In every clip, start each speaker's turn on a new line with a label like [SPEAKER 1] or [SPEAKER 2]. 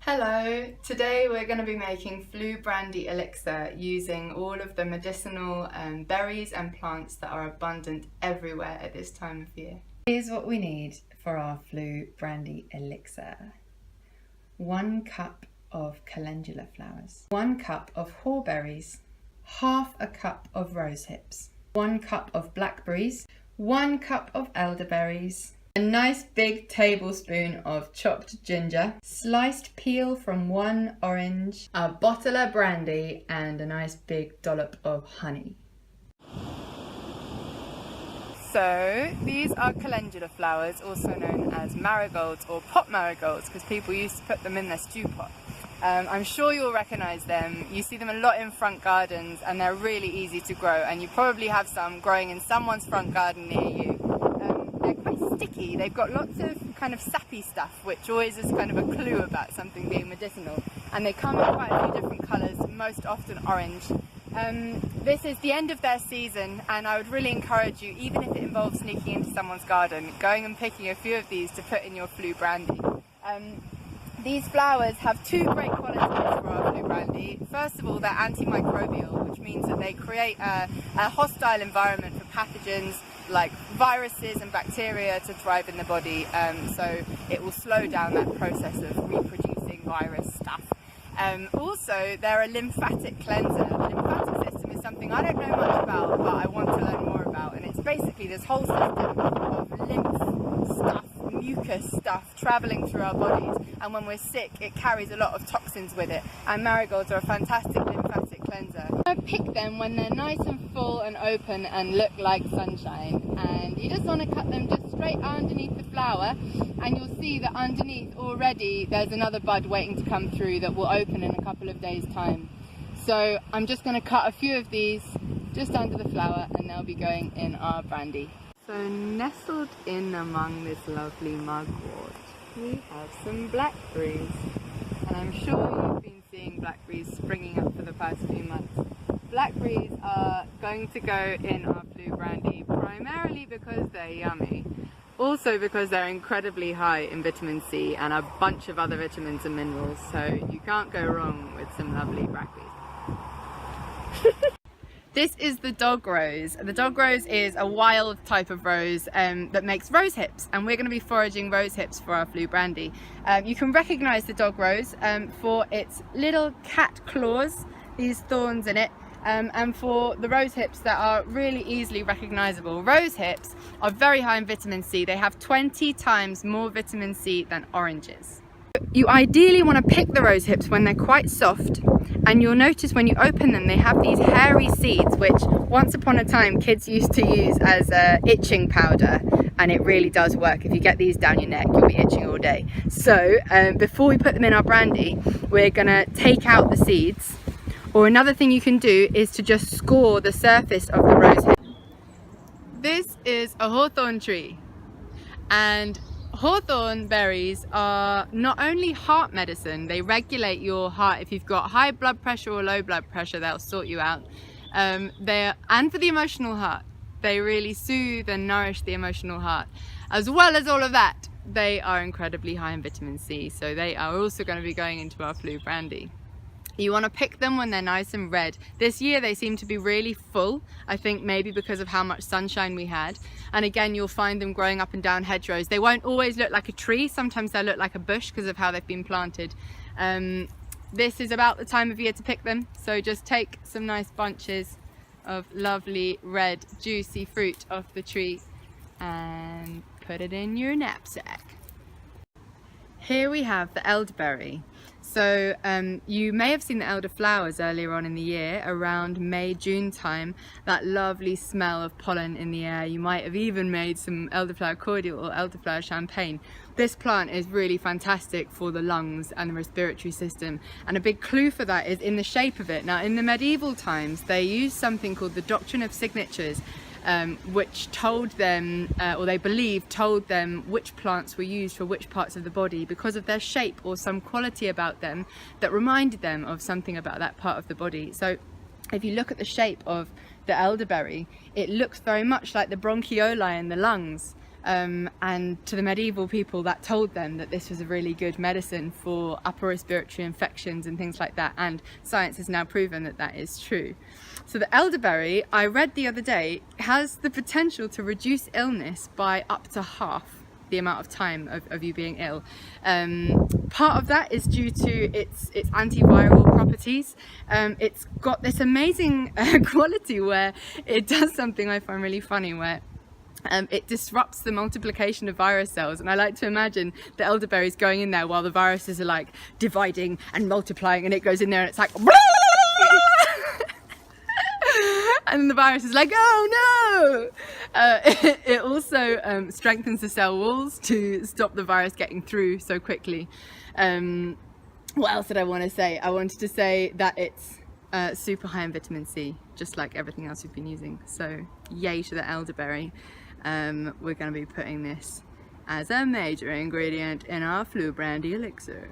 [SPEAKER 1] Hello, today we're going to be making Flu Brandy elixir using all of the medicinal berries and plants that are abundant everywhere at this time of year. Here's what we need for our Flu Brandy elixir. 1 cup of calendula flowers, 1 cup of haw-berries, half a cup of rose hips, 1 cup of blackberries, 1 cup of elderberries, a nice big tablespoon of chopped ginger, sliced peel from 1 orange, a bottle of brandy, and a nice big dollop of honey. So these are calendula flowers, also known as marigolds or pot marigolds, because people used to put them in their stew pot. I'm sure you'll recognise them. You see them a lot in front gardens and they're really easy to grow, and you probably have some growing in someone's front garden near you. They're quite sticky. They've got lots of kind of sappy stuff, which always is kind of a clue about something being medicinal, and they come in quite a few different colours, most often orange. This is the end of their season, and I would really encourage you, even if it involves sneaking into someone's garden, going and picking a few of these to put in your Flu Brandy. These flowers have 2 great qualities for our Flu Brandy. First of all, they're antimicrobial, which means that they create a hostile environment for pathogens like viruses and bacteria to thrive in the body, so it will slow down that process of reproducing virus stuff. Also, they're a lymphatic cleanser. The lymphatic system is something I don't know much about, but I want to learn more about, and it's basically this whole system of lymph stuff, mucus stuff travelling through our bodies, and when we're sick it carries a lot of toxins with it, and marigolds are a fantastic lymphatic cleanser. I pick them when they're nice and full and open and look like sunshine, and you just want to cut them just straight underneath the flower, and you'll see that underneath already there's another bud waiting to come through that will open in a couple of days time. So I'm just going to cut a few of these just under the flower, and they'll be going in our brandy. So nestled in among this lovely mugwort, we have some blackberries, and I'm sure you've been seeing blackberries springing up for the past few months. Blackberries are going to go in our Flu Brandy primarily because they're yummy, also because they're incredibly high in vitamin C and a bunch of other vitamins and minerals, so you can't go wrong with some lovely blackberries. This is the dog rose. The dog rose is a wild type of rose that makes rose hips, and we're going to be foraging rose hips for our Flu Brandy. You can recognise the dog rose for its little cat claws, these thorns in it, and for the rose hips that are really easily recognisable. Rose hips are very high in vitamin C. They have 20 times more vitamin C than oranges. You ideally want to pick the rose hips when they're quite soft, and you'll notice when you open them they have these hairy seeds, which once upon a time kids used to use as itching powder, and it really does work. If you get these down your neck you'll be itching all day. So before we put them in our brandy, we're going to take out the seeds, or another thing you can do is to just score the surface of the rose hip. This is a hawthorn tree, and hawthorn berries are not only heart medicine, they regulate your heart. If you've got high blood pressure or low blood pressure, they'll sort you out. And for the emotional heart, they really soothe and nourish the emotional heart. As well as all of that, they are incredibly high in vitamin C, so they are also going to be going into our Flu Brandy. You want to pick them when they're nice and red. This year they seem to be really full, I think maybe because of how much sunshine we had. And again, you'll find them growing up and down hedgerows. They won't always look like a tree, sometimes they'll look like a bush because of how they've been planted. This is about the time of year to pick them, so just take some nice bunches of lovely red juicy fruit off the tree and put it in your knapsack. Here we have the elderberry. So you may have seen the elder flowers earlier on in the year, around May, June time, that lovely smell of pollen in the air. You might have even made some elderflower cordial or elderflower champagne. This plant is really fantastic for the lungs and the respiratory system, and a big clue for that is in the shape of it. Now, in the medieval times they used something called the doctrine of signatures, which told them, or they believed told them, which plants were used for which parts of the body because of their shape or some quality about them that reminded them of something about that part of the body. So if you look at the shape of the elderberry, it looks very much like the bronchioli in the lungs. and to the medieval people that told them that this was a really good medicine for upper respiratory infections and things like that, and science has now proven that that is true. So the elderberry, I read the other day, has the potential to reduce illness by up to half the amount of time of you being ill. Part of that is due to its antiviral properties. It's got this amazing quality where it does something I find really funny, where it disrupts the multiplication of virus cells, and I like to imagine the elderberries going in there while the viruses are like dividing and multiplying, and it goes in there and it's like and then the virus is like, oh no! It also strengthens the cell walls to stop the virus getting through so quickly. What else did I want to say? I wanted to say that it's super high in vitamin C, just like everything else we've been using. So yay to the elderberry. We're going to be putting this as a major ingredient in our Flu Brandy elixir.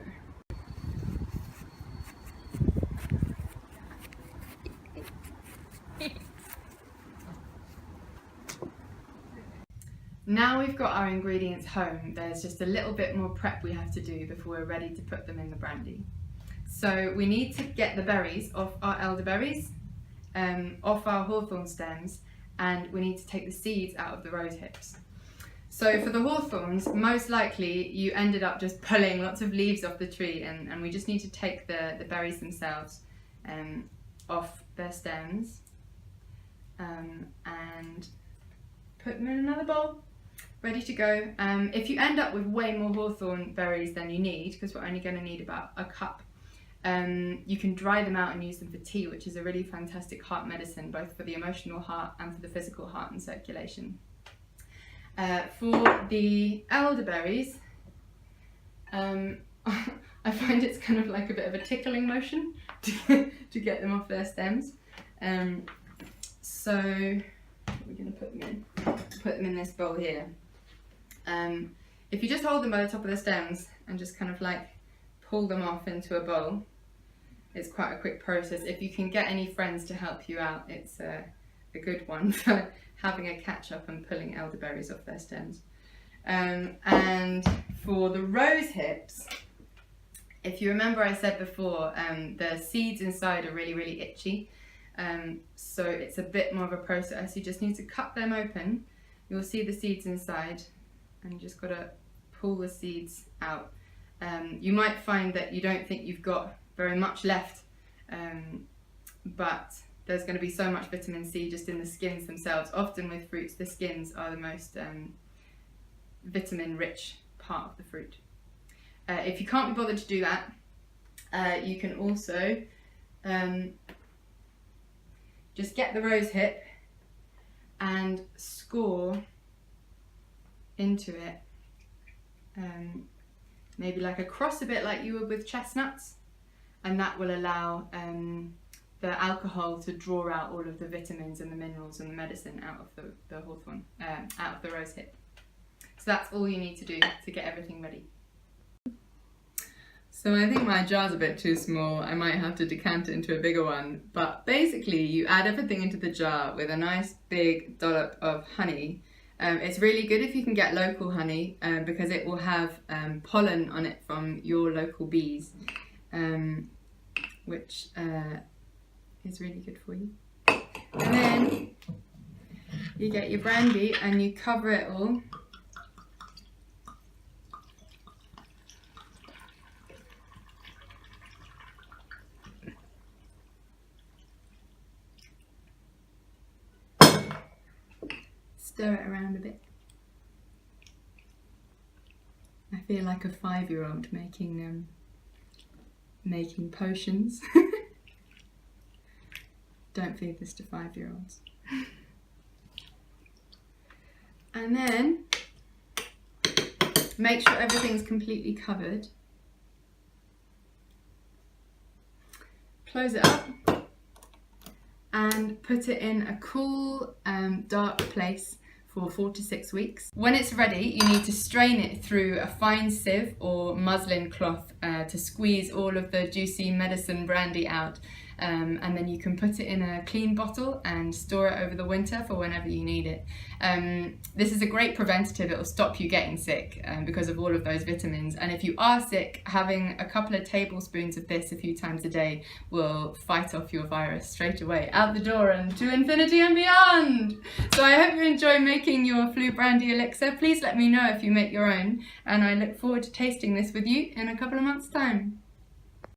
[SPEAKER 1] Now we've got our ingredients home, there's just a little bit more prep we have to do before we're ready to put them in the brandy. So we need to get the berries off our elderberries, off our hawthorn stems, and we need to take the seeds out of the rose hips. So for the hawthorns, most likely you ended up just pulling lots of leaves off the tree, and we just need to take the berries themselves off their stems and put them in another bowl, ready to go. If you end up with way more hawthorn berries than you need, because we're only going to need about a cup, you can dry them out and use them for tea, which is a really fantastic heart medicine, both for the emotional heart and for the physical heart and circulation. For the elderberries, I find it's kind of like a bit of a tickling motion to get them off their stems. So we're going to put them in this bowl here. If you just hold them by the top of the stems and just kind of like pull them off into a bowl, it's quite a quick process. If you can get any friends to help you out, it's a good one for having a catch up and pulling elderberries off their stems. And for the rose hips, if you remember I said before, the seeds inside are really itchy. So it's a bit more of a process. You just need to cut them open. You'll see the seeds inside, and you just got to pull the seeds out. You might find that you don't think you've got very much left, but there's going to be so much vitamin C just in the skins themselves. Often with fruits, the skins are the most vitamin rich part of the fruit. If you can't be bothered to do that, you can also just get the rose hip and score into it, maybe like across a bit like you would with chestnuts, and that will allow the alcohol to draw out all of the vitamins and the minerals and the medicine out of the hawthorn, out of the rose hip. So that's all you need to do to get everything ready. So I think my jar's a bit too small. I might have to decant it into a bigger one. But basically you add everything into the jar with a nice big dollop of honey. It's really good if you can get local honey because it will have pollen on it from your local bees, which is really good for you. And then you get your brandy and you cover it all. Stir it around a bit. I feel like a 5-year-old making potions. Don't feed this to 5-year-olds. And then make sure everything's completely covered. Close it up and put it in a cool, dark place for 4 to 6 weeks. When it's ready, you need to strain it through a fine sieve or muslin cloth to squeeze all of the juicy medicine brandy out. and then you can put it in a clean bottle and store it over the winter for whenever you need it. This is a great preventative. It will stop you getting sick because of all of those vitamins, and if you are sick, having a couple of tablespoons of this a few times a day will fight off your virus straight away, out the door and to infinity and beyond. So I hope you enjoy making your Flu Brandy elixir. Please let me know if you make your own, and I look forward to tasting this with you in a couple of months' time.